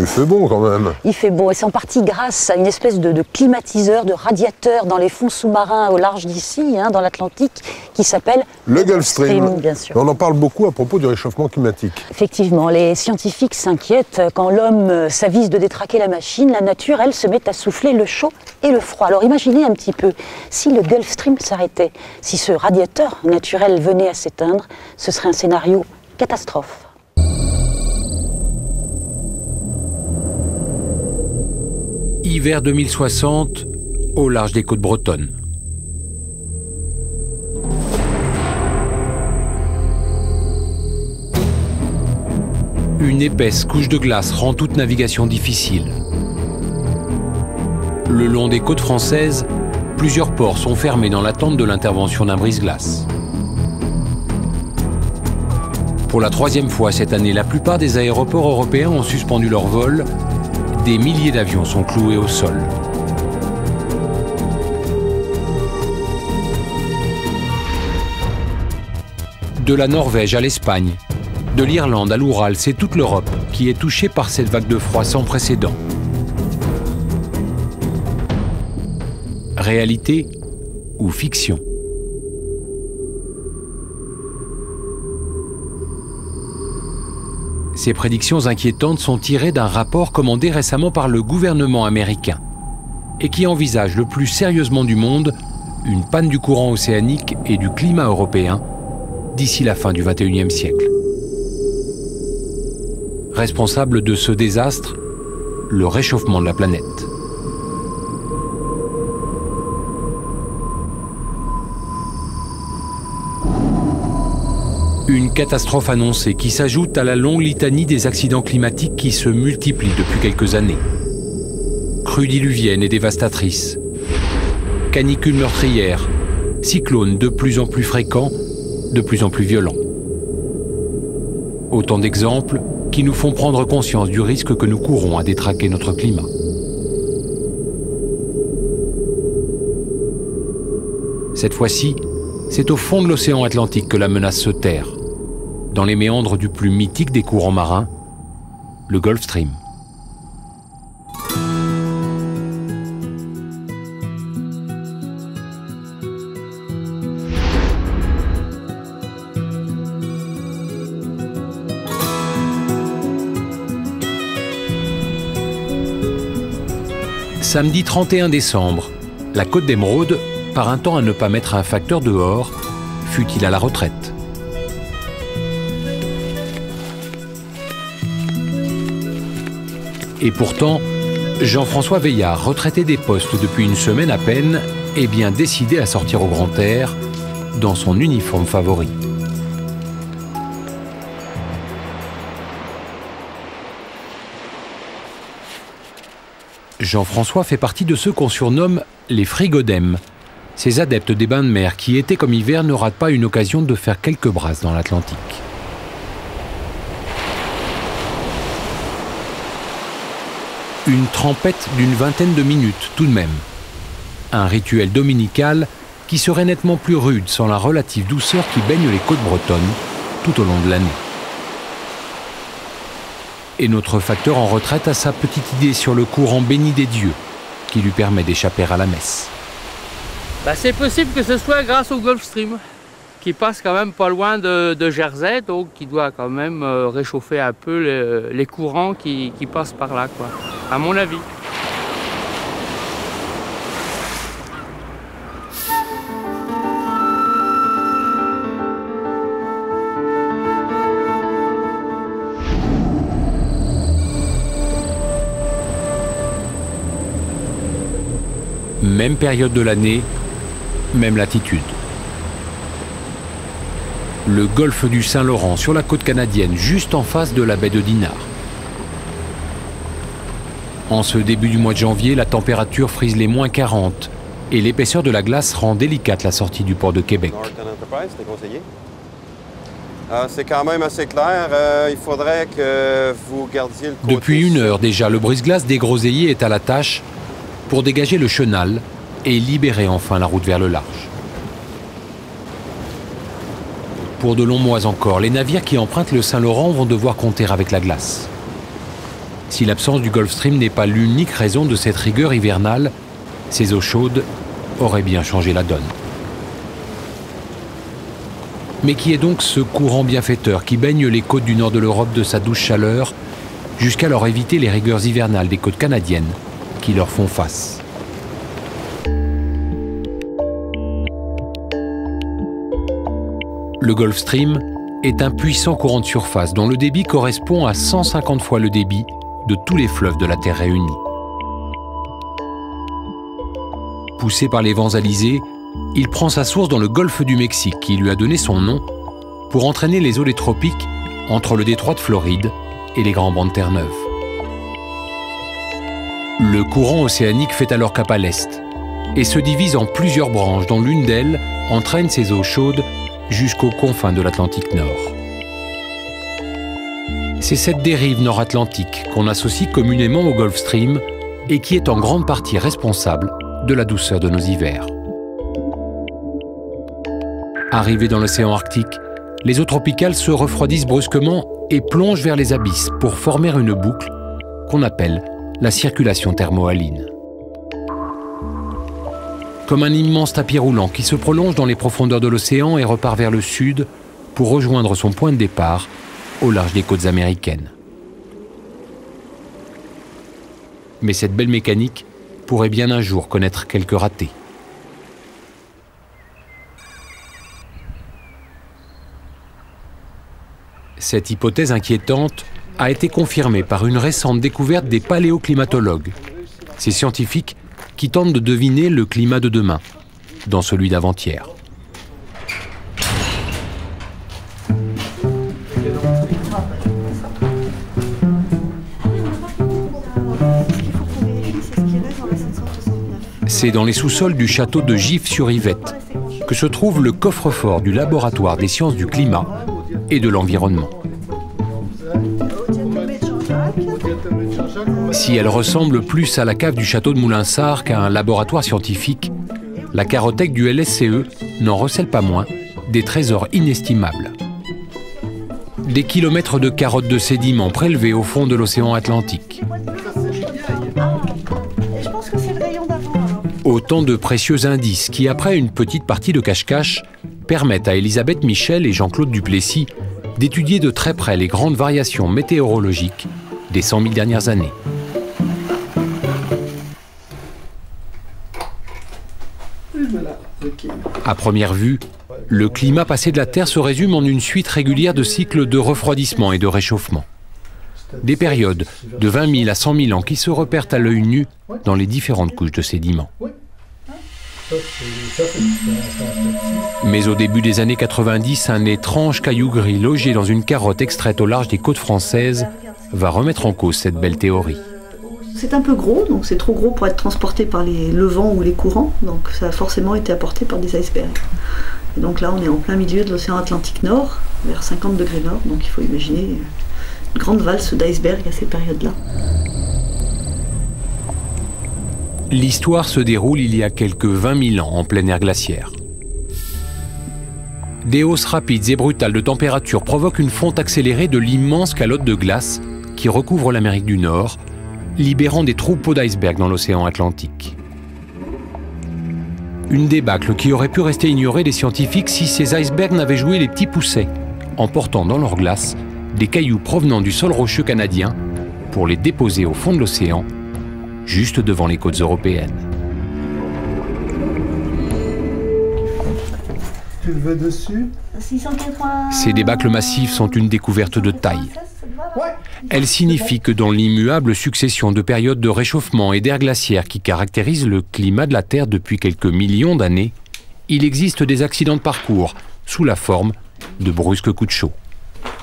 Il fait bon quand même. Il fait beau et c'est en partie grâce à une espèce de climatiseur, de radiateur dans les fonds sous-marins au large d'ici, dans l'Atlantique, qui s'appelle le Gulf Stream. Bien sûr. On en parle beaucoup à propos du réchauffement climatique. Effectivement, les scientifiques s'inquiètent. Quand l'homme s'avise de détraquer la machine, la nature, elle, se met à souffler le chaud et le froid. Alors imaginez un petit peu, si le Gulf Stream s'arrêtait, si ce radiateur naturel venait à s'éteindre, ce serait un scénario catastrophe. Hiver 2060, au large des côtes bretonnes. Une épaisse couche de glace rend toute navigation difficile. Le long des côtes françaises, plusieurs ports sont fermés dans l'attente de l'intervention d'un brise-glace. Pour la troisième fois cette année, la plupart des aéroports européens ont suspendu leur vol. Des milliers d'avions sont cloués au sol. De la Norvège à l'Espagne, de l'Irlande à l'Oural, c'est toute l'Europe qui est touchée par cette vague de froid sans précédent. Réalité ou fiction? Ces prédictions inquiétantes sont tirées d'un rapport commandé récemment par le gouvernement américain et qui envisage le plus sérieusement du monde une panne du courant océanique et du climat européen d'ici la fin du XXIe siècle. Responsable de ce désastre, le réchauffement de la planète. Une catastrophe annoncée qui s'ajoute à la longue litanie des accidents climatiques qui se multiplient depuis quelques années. Crues diluviennes et dévastatrices, canicules meurtrières, cyclones de plus en plus fréquents, de plus en plus violents. Autant d'exemples qui nous font prendre conscience du risque que nous courons à détraquer notre climat. Cette fois-ci, c'est au fond de l'océan Atlantique que la menace se terre, dans les méandres du plus mythique des courants marins, le Gulf Stream. Samedi 31 décembre, la Côte d'Émeraude part un temps à ne pas mettre un facteur dehors, fût-il à la retraite. Et pourtant, Jean-François Veillard, retraité des postes depuis une semaine à peine, est bien décidé à sortir au grand air dans son uniforme favori. Jean-François fait partie de ceux qu'on surnomme les frigodèmes, ces adeptes des bains de mer qui, été comme hiver, ne ratent pas une occasion de faire quelques brasses dans l'Atlantique. Une trempette d'une vingtaine de minutes tout de même. Un rituel dominical qui serait nettement plus rude sans la relative douceur qui baigne les côtes bretonnes tout au long de l'année. Et notre facteur en retraite a sa petite idée sur le courant béni des dieux qui lui permet d'échapper à la messe. C'est possible que ce soit grâce au Gulf Stream, qui passe quand même pas loin de Jersey, donc qui doit quand même réchauffer un peu les courants qui passent par là, quoi, à mon avis. Même période de l'année, même latitude. Le golfe du Saint-Laurent sur la côte canadienne, juste en face de la baie de Dinard. En ce début du mois de janvier, la température frise les moins 40 et l'épaisseur de la glace rend délicate la sortie du port de Québec. C'est quand même assez clair. Il faudrait que vous gardiez le côté... Depuis une heure déjà, le brise-glace dégroseillé est à la tâche pour dégager le chenal et libérer enfin la route vers le large. Pour de longs mois encore, les navires qui empruntent le Saint-Laurent vont devoir compter avec la glace. Si l'absence du Gulf Stream n'est pas l'unique raison de cette rigueur hivernale, ces eaux chaudes auraient bien changé la donne. Mais qui est donc ce courant bienfaiteur qui baigne les côtes du nord de l'Europe de sa douce chaleur, jusqu'à leur éviter les rigueurs hivernales des côtes canadiennes qui leur font face? Le Gulf Stream est un puissant courant de surface dont le débit correspond à 150 fois le débit de tous les fleuves de la Terre réunis. Poussé par les vents alizés, il prend sa source dans le golfe du Mexique qui lui a donné son nom pour entraîner les eaux des tropiques entre le détroit de Floride et les grands bancs de terre neuve. Le courant océanique fait alors cap à l'est et se divise en plusieurs branches dont l'une d'elles entraîne ses eaux chaudes jusqu'aux confins de l'Atlantique Nord. C'est cette dérive nord-atlantique qu'on associe communément au Gulf Stream et qui est en grande partie responsable de la douceur de nos hivers. Arrivées dans l'océan Arctique, les eaux tropicales se refroidissent brusquement et plongent vers les abysses pour former une boucle qu'on appelle la circulation thermohaline. Comme un immense tapis roulant qui se prolonge dans les profondeurs de l'océan et repart vers le sud pour rejoindre son point de départ au large des côtes américaines. Mais cette belle mécanique pourrait bien un jour connaître quelques ratés. Cette hypothèse inquiétante a été confirmée par une récente découverte des paléoclimatologues, ces scientifiques qui tentent de deviner le climat de demain, dans celui d'avant-hier. C'est dans les sous-sols du château de Gif-sur-Yvette que se trouve le coffre-fort du laboratoire des sciences du climat et de l'environnement. Si elle ressemble plus à la cave du château de Moulinsart qu'à un laboratoire scientifique, la carothèque du LSCE n'en recèle pas moins des trésors inestimables. Des kilomètres de carottes de sédiments prélevés au fond de l'océan Atlantique. Autant de précieux indices qui, après une petite partie de cache-cache, permettent à Elisabeth Michel et Jean-Claude Duplessis d'étudier de très près les grandes variations météorologiques des 100 000 dernières années. À première vue, le climat passé de la Terre se résume en une suite régulière de cycles de refroidissement et de réchauffement. Des périodes de 20 000 à 100 000 ans qui se repèrent à l'œil nu dans les différentes couches de sédiments. Mais au début des années 90, un étrange caillou gris logé dans une carotte extraite au large des côtes françaises va remettre en cause cette belle théorie. C'est un peu gros, donc c'est trop gros pour être transporté par le vent ou les courants, donc ça a forcément été apporté par des icebergs. Et donc là, on est en plein milieu de l'océan Atlantique Nord, vers 50 degrés nord, donc il faut imaginer une grande valse d'icebergs à ces périodes-là. L'histoire se déroule il y a quelques 20 000 ans en plein air glaciaire. Des hausses rapides et brutales de température provoquent une fonte accélérée de l'immense calotte de glace qui recouvre l'Amérique du Nord, libérant des troupeaux d'icebergs dans l'océan Atlantique. Une débâcle qui aurait pu rester ignorée des scientifiques si ces icebergs n'avaient joué les petits poussets, emportant dans leur glace des cailloux provenant du sol rocheux canadien pour les déposer au fond de l'océan, juste devant les côtes européennes. Tu le veux dessus ? 680... Ces débâcles massifs sont une découverte de taille. Elles signifient que dans l'immuable succession de périodes de réchauffement et d'air glaciaire qui caractérisent le climat de la Terre depuis quelques millions d'années, il existe des accidents de parcours sous la forme de brusques coups de chaud.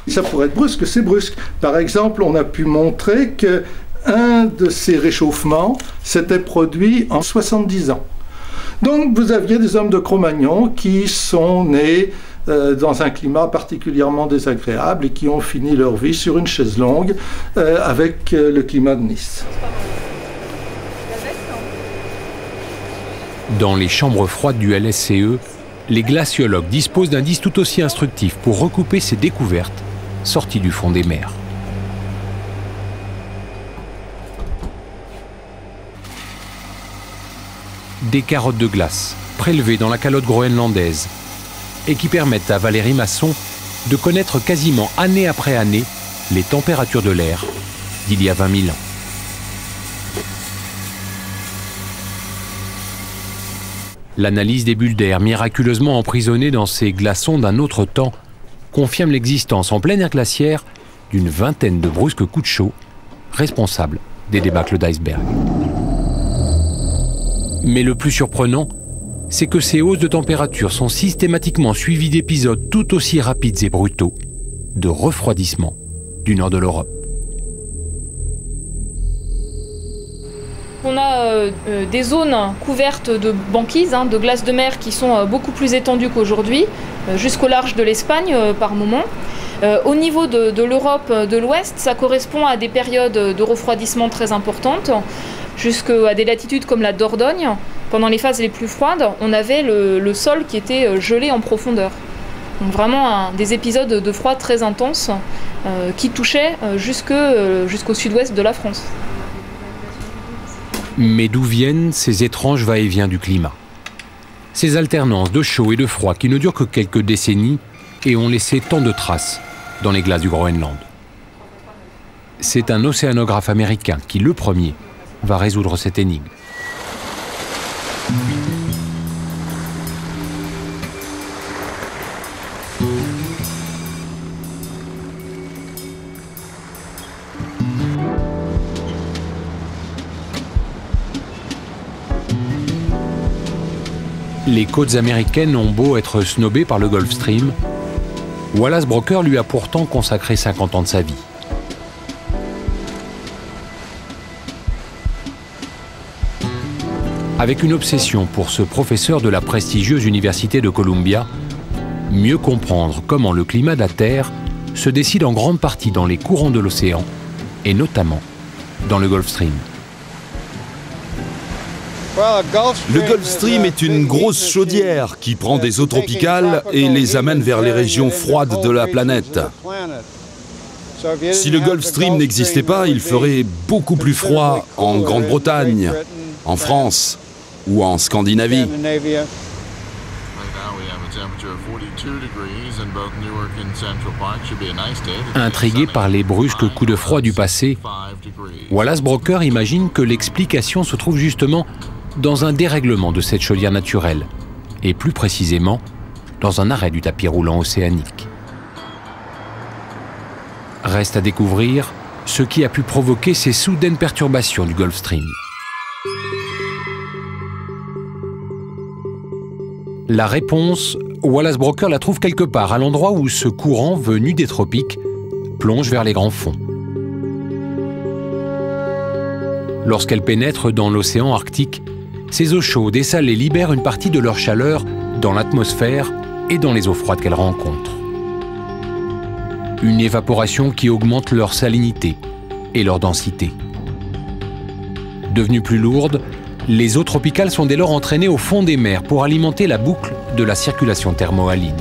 Ça pourrait être brusque, c'est brusque. Par exemple, on a pu montrer qu'un de ces réchauffements s'était produit en 70 ans. Donc vous aviez des hommes de Cro-Magnon qui sont nés dans un climat particulièrement désagréable et qui ont fini leur vie sur une chaise longue avec le climat de Nice. Dans les chambres froides du LSCE, les glaciologues disposent d'indices tout aussi instructifs pour recouper ces découvertes sorties du fond des mers. des carottes de glace prélevées dans la calotte groenlandaise et qui permettent à Valérie Masson de connaître quasiment année après année les températures de l'air d'il y a 20 000 ans. L'analyse des bulles d'air miraculeusement emprisonnées dans ces glaçons d'un autre temps confirme l'existence en plein air glaciaire d'une vingtaine de brusques coups de chaud responsables des débâcles d'iceberg. Mais le plus surprenant, c'est que ces hausses de température sont systématiquement suivies d'épisodes tout aussi rapides et brutaux de refroidissement du nord de l'Europe. On a des zones couvertes de banquises, de glace de mer qui sont beaucoup plus étendues qu'aujourd'hui, jusqu'au large de l'Espagne par moment. Au niveau de l'Europe de l'Ouest, ça correspond à des périodes de refroidissement très importantes, jusqu'à des latitudes comme la Dordogne. Pendant les phases les plus froides, on avait le sol qui était gelé en profondeur. Donc vraiment des épisodes de froid très intenses qui touchaient jusqu'au sud-ouest de la France. Mais d'où viennent ces étranges va-et-vient du climat? Ces alternances de chaud et de froid qui ne durent que quelques décennies et ont laissé tant de traces dans les glaces du Groenland. C'est un océanographe américain qui, le premier, va résoudre cette énigme. Les côtes américaines ont beau être snobées par le Gulf Stream, Wallace Broecker lui a pourtant consacré 50 ans de sa vie. Avec une obsession pour ce professeur de la prestigieuse Université de Columbia, mieux comprendre comment le climat de la Terre se décide en grande partie dans les courants de l'océan, et notamment dans le Gulf Stream. Le Gulf Stream est une grosse chaudière qui prend des eaux tropicales et les amène vers les régions froides de la planète. Si le Gulf Stream n'existait pas, il ferait beaucoup plus froid en Grande-Bretagne, en France ou en Scandinavie. Intrigué par les brusques coups de froid du passé, Wallace Broecker imagine que l'explication se trouve justement dans un dérèglement de cette chaudière naturelle, et plus précisément dans un arrêt du tapis roulant océanique. Reste à découvrir ce qui a pu provoquer ces soudaines perturbations du Gulf Stream. La réponse, Wallace Broecker la trouve quelque part à l'endroit où ce courant venu des tropiques plonge vers les grands fonds. Lorsqu'elle pénètre dans l'océan Arctique, ces eaux chaudes et salées libèrent une partie de leur chaleur dans l'atmosphère et dans les eaux froides qu'elles rencontrent. Une évaporation qui augmente leur salinité et leur densité. Devenues plus lourdes, les eaux tropicales sont dès lors entraînées au fond des mers pour alimenter la boucle de la circulation thermohaline.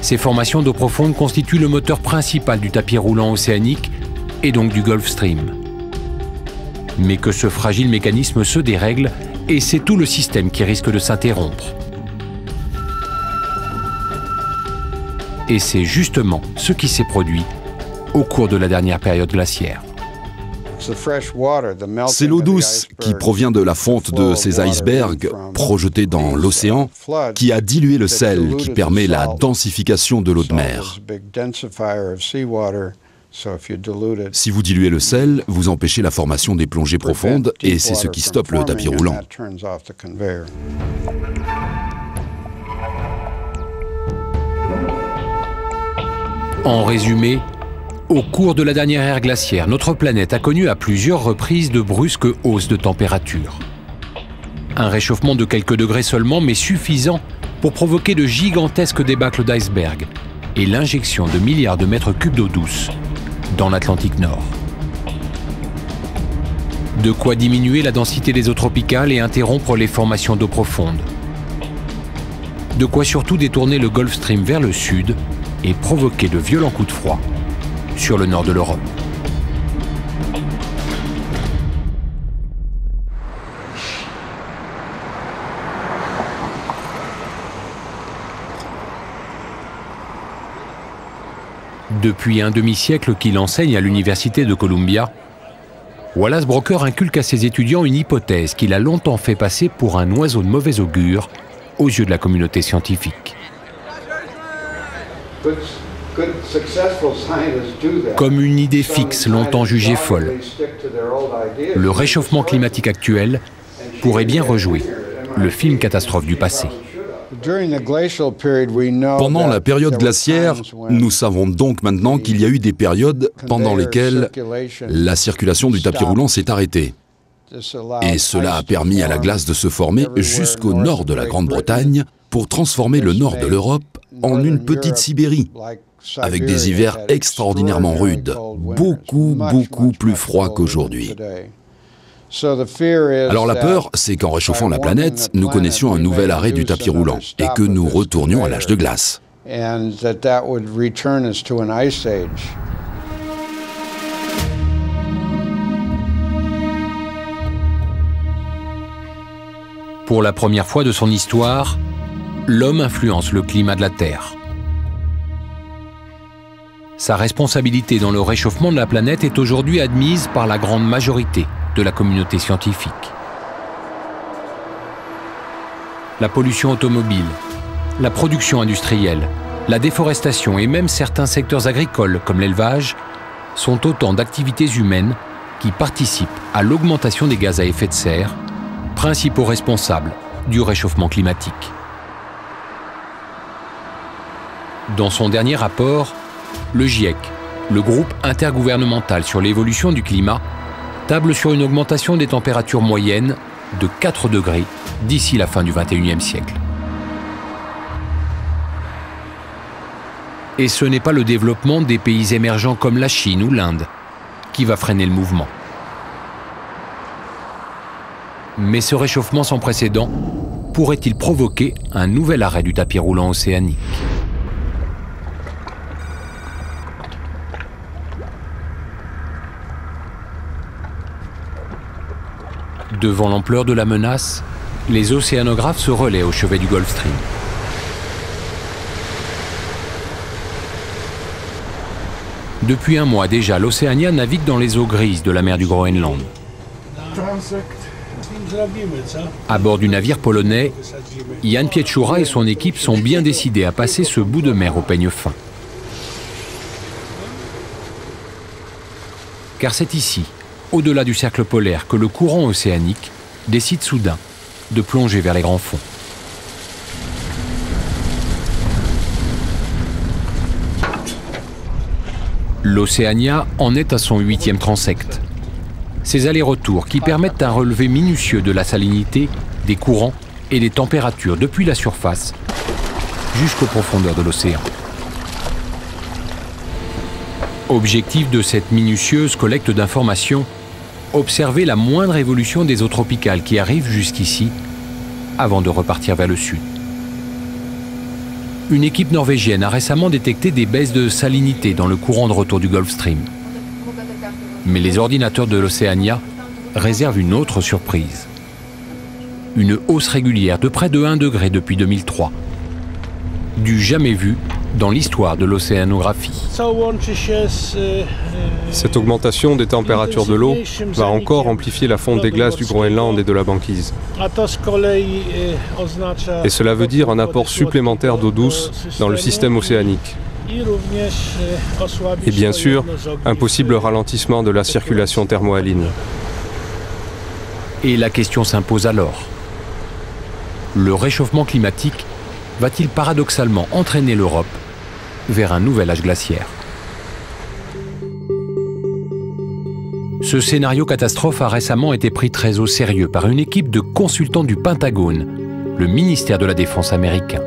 Ces formations d'eau profonde constituent le moteur principal du tapis roulant océanique et donc du Gulf Stream. Mais que ce fragile mécanisme se dérègle et c'est tout le système qui risque de s'interrompre. Et c'est justement ce qui s'est produit au cours de la dernière période glaciaire. C'est l'eau douce qui provient de la fonte de ces icebergs projetés dans l'océan qui a dilué le sel qui permet la densification de l'eau de mer. Si vous diluez le sel, vous empêchez la formation des plongées profondes et c'est ce qui stoppe le tapis roulant. En résumé, au cours de la dernière ère glaciaire, notre planète a connu à plusieurs reprises de brusques hausses de température. Un réchauffement de quelques degrés seulement, mais suffisant pour provoquer de gigantesques débâcles d'icebergs et l'injection de milliards de mètres cubes d'eau douce dans l'Atlantique Nord. De quoi diminuer la densité des eaux tropicales et interrompre les formations d'eau profonde. De quoi surtout détourner le Gulf Stream vers le sud et provoquer de violents coups de froid sur le nord de l'Europe. Depuis un demi-siècle qu'il enseigne à l'université de Columbia, Wallace Broecker inculque à ses étudiants une hypothèse qu'il a longtemps fait passer pour un oiseau de mauvais augure aux yeux de la communauté scientifique. Comme une idée fixe longtemps jugée folle, le réchauffement climatique actuel pourrait bien rejouer le film catastrophe du passé. Pendant la période glaciaire, nous savons donc maintenant qu'il y a eu des périodes pendant lesquelles la circulation du tapis roulant s'est arrêtée. Et cela a permis à la glace de se former jusqu'au nord de la Grande-Bretagne pour transformer le nord de l'Europe en une petite Sibérie, avec des hivers extraordinairement rudes, beaucoup plus froids qu'aujourd'hui. Alors la peur, c'est qu'en réchauffant la planète, nous connaissions un nouvel arrêt du tapis roulant et que nous retournions à l'âge de glace. Pour la première fois de son histoire, l'homme influence le climat de la Terre. Sa responsabilité dans le réchauffement de la planète est aujourd'hui admise par la grande majorité de la communauté scientifique. La pollution automobile, la production industrielle, la déforestation et même certains secteurs agricoles comme l'élevage sont autant d'activités humaines qui participent à l'augmentation des gaz à effet de serre, principaux responsables du réchauffement climatique. Dans son dernier rapport, le GIEC, le groupe intergouvernemental sur l'évolution du climat, table sur une augmentation des températures moyennes de 4 degrés d'ici la fin du XXIe siècle. Et ce n'est pas le développement des pays émergents comme la Chine ou l'Inde qui va freiner le mouvement. Mais ce réchauffement sans précédent pourrait-il provoquer un nouvel arrêt du tapis roulant océanique ? Devant l'ampleur de la menace, les océanographes se relaient au chevet du Gulf Stream. Depuis un mois déjà, l'Océania navigue dans les eaux grises de la mer du Groenland. À bord du navire polonais, Jan Pieczura et son équipe sont bien décidés à passer ce bout de mer au peigne fin. Car c'est ici, au-delà du cercle polaire, que le courant océanique décide soudain de plonger vers les grands fonds. L'Océania en est à son 8e transect. Ces allers-retours qui permettent un relevé minutieux de la salinité, des courants et des températures depuis la surface jusqu'aux profondeurs de l'océan. Objectif de cette minutieuse collecte d'informations, observer la moindre évolution des eaux tropicales qui arrivent jusqu'ici avant de repartir vers le sud. Une équipe norvégienne a récemment détecté des baisses de salinité dans le courant de retour du Gulf Stream. Mais les ordinateurs de l'Océania réservent une autre surprise. Une hausse régulière de près de 1 degré depuis 2003. Du jamais vu dans l'histoire de l'océanographie. Cette augmentation des températures de l'eau va encore amplifier la fonte des glaces du Groenland et de la banquise. Et cela veut dire un apport supplémentaire d'eau douce dans le système océanique. Et bien sûr, un possible ralentissement de la circulation thermohaline. Et la question s'impose alors. Le réchauffement climatique va-t-il paradoxalement entraîner l'Europe vers un nouvel âge glaciaire? Ce scénario catastrophe a récemment été pris très au sérieux par une équipe de consultants du Pentagone, le ministère de la Défense américain.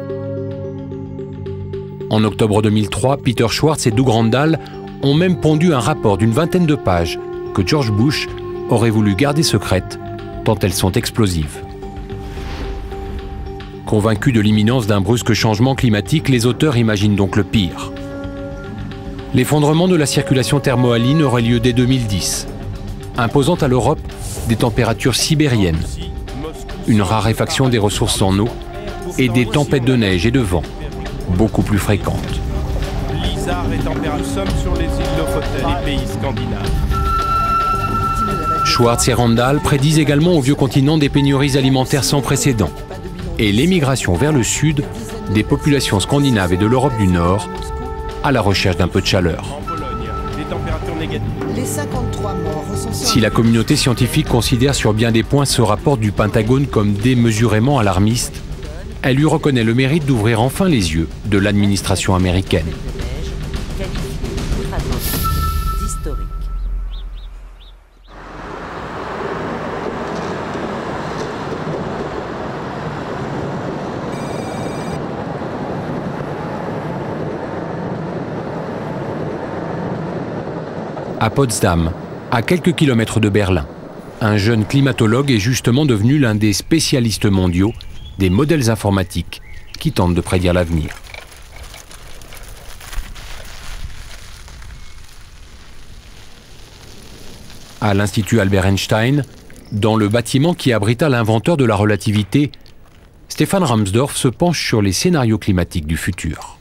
En octobre 2003, Peter Schwartz et Doug Randall ont même pondu un rapport d'une vingtaine de pages que George Bush aurait voulu garder secrète tant elles sont explosives. Convaincus de l'imminence d'un brusque changement climatique, les auteurs imaginent donc le pire. L'effondrement de la circulation thermohaline aurait lieu dès 2010, imposant à l'Europe des températures sibériennes, une raréfaction des ressources en eau et des tempêtes de neige et de vent beaucoup plus fréquentes. bizarres et températures. Nous sommes sur les îles Lofoten, les pays scandinaves. Schwartz et Randall prédisent également au vieux continent des pénuries alimentaires sans précédent et l'émigration vers le sud des populations scandinaves et de l'Europe du Nord à la recherche d'un peu de chaleur. En Pologne, des températures négatives. Les 53 morts recensés. Si la communauté scientifique considère sur bien des points ce rapport du Pentagone comme démesurément alarmiste, elle lui reconnaît le mérite d'ouvrir enfin les yeux de l'administration américaine. À Potsdam, à quelques kilomètres de Berlin, un jeune climatologue est justement devenu l'un des spécialistes mondiaux des modèles informatiques qui tentent de prédire l'avenir. À l'Institut Albert Einstein, dans le bâtiment qui abrita l'inventeur de la relativité, Stefan Rahmsdorf se penche sur les scénarios climatiques du futur.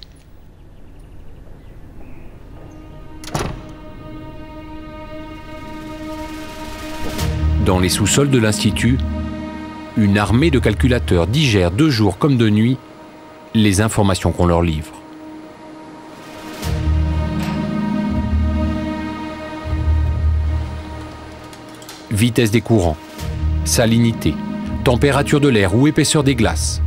Dans les sous-sols de l'Institut, une armée de calculateurs digère de jour comme de nuit les informations qu'on leur livre. Vitesse des courants, salinité, température de l'air ou épaisseur des glaces.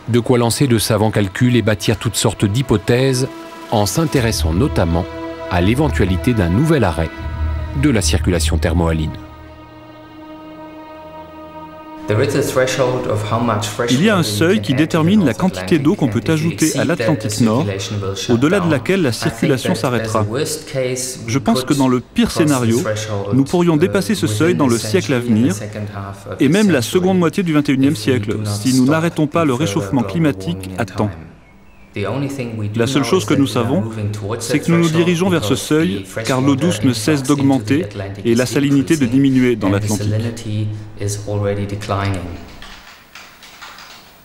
De quoi lancer de savants calculs et bâtir toutes sortes d'hypothèses en s'intéressant notamment à l'éventualité d'un nouvel arrêt de la circulation thermohaline. Il y a un seuil qui détermine la quantité d'eau qu'on peut ajouter à l'Atlantique Nord, au-delà de laquelle la circulation s'arrêtera. Je pense que dans le pire scénario, nous pourrions dépasser ce seuil dans le siècle à venir, et même la seconde moitié du XXIe siècle, si nous n'arrêtons pas le réchauffement climatique à temps. La seule chose que nous savons, c'est que nous nous dirigeons vers ce seuil, car l'eau douce ne cesse d'augmenter et la salinité de diminuer dans l'Atlantique.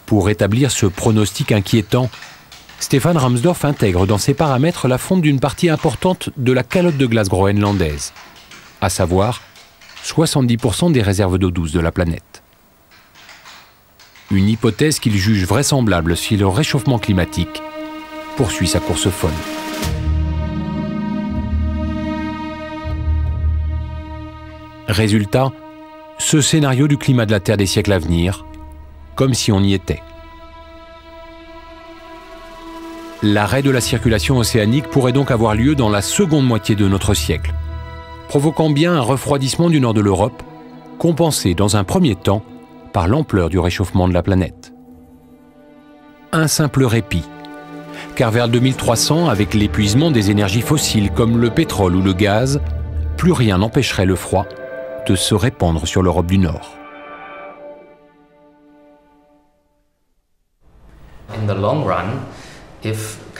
Pour établir ce pronostic inquiétant, Stefan Rahmsdorf intègre dans ses paramètres la fonte d'une partie importante de la calotte de glace groenlandaise, à savoir 70% des réserves d'eau douce de la planète. Une hypothèse qu'il juge vraisemblable si le réchauffement climatique poursuit sa course folle. Résultat, ce scénario du climat de la Terre des siècles à venir, comme si on y était. L'arrêt de la circulation océanique pourrait donc avoir lieu dans la seconde moitié de notre siècle, provoquant bien un refroidissement du nord de l'Europe, compensé dans un premier temps par l'ampleur du réchauffement de la planète. Un simple répit, car vers 2300, avec l'épuisement des énergies fossiles comme le pétrole ou le gaz, plus rien n'empêcherait le froid de se répandre sur l'Europe du Nord.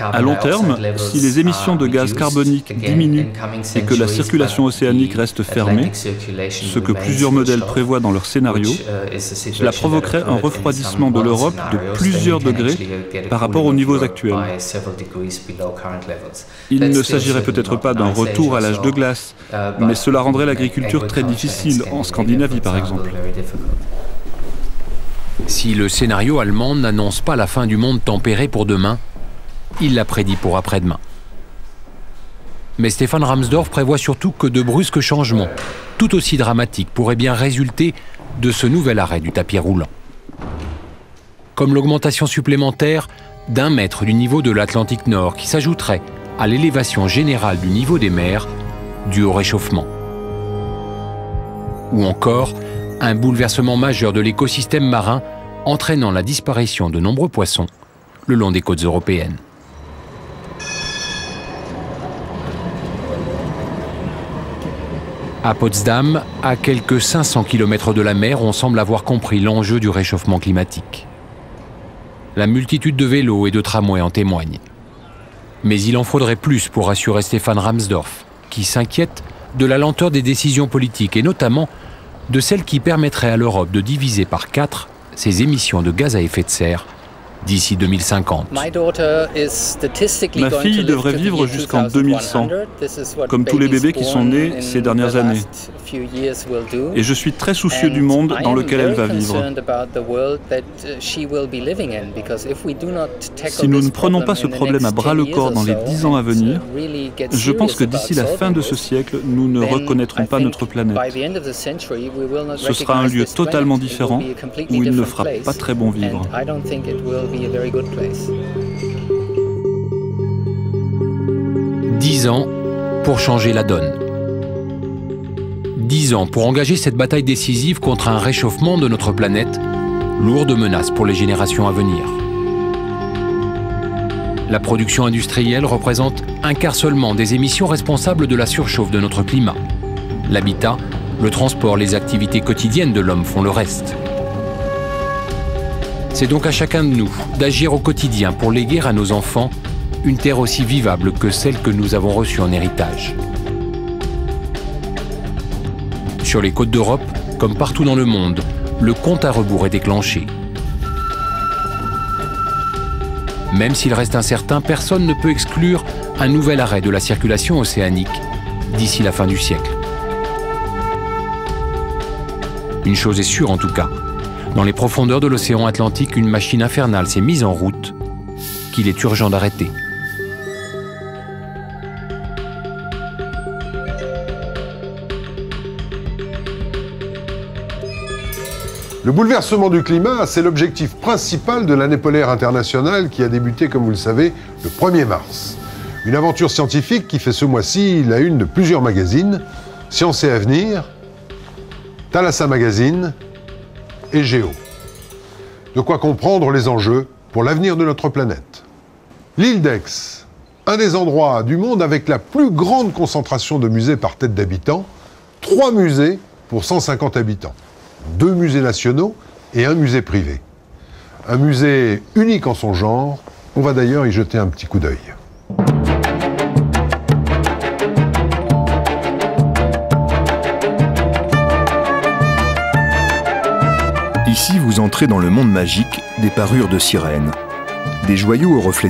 À long terme, si les émissions de gaz carbonique diminuent et que la circulation océanique reste fermée, ce que plusieurs modèles prévoient dans leurs scénarios, cela provoquerait un refroidissement de l'Europe de plusieurs degrés par rapport aux niveaux actuels. Il ne s'agirait peut-être pas d'un retour à l'âge de glace, mais cela rendrait l'agriculture très difficile, en Scandinavie par exemple. Si le scénario allemand n'annonce pas la fin du monde tempéré pour demain, il l'a prédit pour après-demain. Mais Stefan Rahmsdorf prévoit surtout que de brusques changements, tout aussi dramatiques, pourraient bien résulter de ce nouvel arrêt du tapis roulant. Comme l'augmentation supplémentaire d'1 mètre du niveau de l'Atlantique Nord qui s'ajouterait à l'élévation générale du niveau des mers due au réchauffement. Ou encore un bouleversement majeur de l'écosystème marin entraînant la disparition de nombreux poissons le long des côtes européennes. À Potsdam, à quelques 500 km de la mer, on semble avoir compris l'enjeu du réchauffement climatique. La multitude de vélos et de tramways en témoigne. Mais il en faudrait plus pour rassurer Stefan Rahmsdorf, qui s'inquiète de la lenteur des décisions politiques et notamment de celles qui permettraient à l'Europe de diviser par 4 ses émissions de gaz à effet de serre d'ici 2050. Ma fille devrait vivre jusqu'en 2100, comme tous les bébés qui sont nés ces dernières années. Et je suis très soucieux du monde dans lequel elle va vivre. Si nous ne prenons pas ce problème à bras-le-corps dans les 10 ans à venir, je pense que d'ici la fin de ce siècle, nous ne reconnaîtrons pas notre planète. Ce sera un lieu totalement différent où il ne fera pas très bon vivre. 10 ans pour changer la donne. 10 ans pour engager cette bataille décisive contre un réchauffement de notre planète, lourde menace pour les générations à venir. La production industrielle représente un quart seulement des émissions responsables de la surchauffe de notre climat. L'habitat, le transport, les activités quotidiennes de l'homme font le reste. C'est donc à chacun de nous d'agir au quotidien pour léguer à nos enfants une terre aussi vivable que celle que nous avons reçue en héritage. Sur les côtes d'Europe, comme partout dans le monde, le compte à rebours est déclenché. Même s'il reste incertain, personne ne peut exclure un nouvel arrêt de la circulation océanique d'ici la fin du siècle. Une chose est sûre en tout cas, dans les profondeurs de l'océan Atlantique, une machine infernale s'est mise en route qu'il est urgent d'arrêter. Le bouleversement du climat, c'est l'objectif principal de l'année polaire internationale qui a débuté, comme vous le savez, le 1er mars. Une aventure scientifique qui fait ce mois-ci la une de plusieurs magazines, Science et Avenir, Thalassa Magazine et Géo. De quoi comprendre les enjeux pour l'avenir de notre planète. L'île d'Aix, un des endroits du monde avec la plus grande concentration de musées par tête d'habitants, 3 musées pour 150 habitants. 2 musées nationaux et un musée privé. Un musée unique en son genre, on va d'ailleurs y jeter un petit coup d'œil. Ici, vous entrez dans le monde magique des parures de sirènes. Des joyaux aux reflets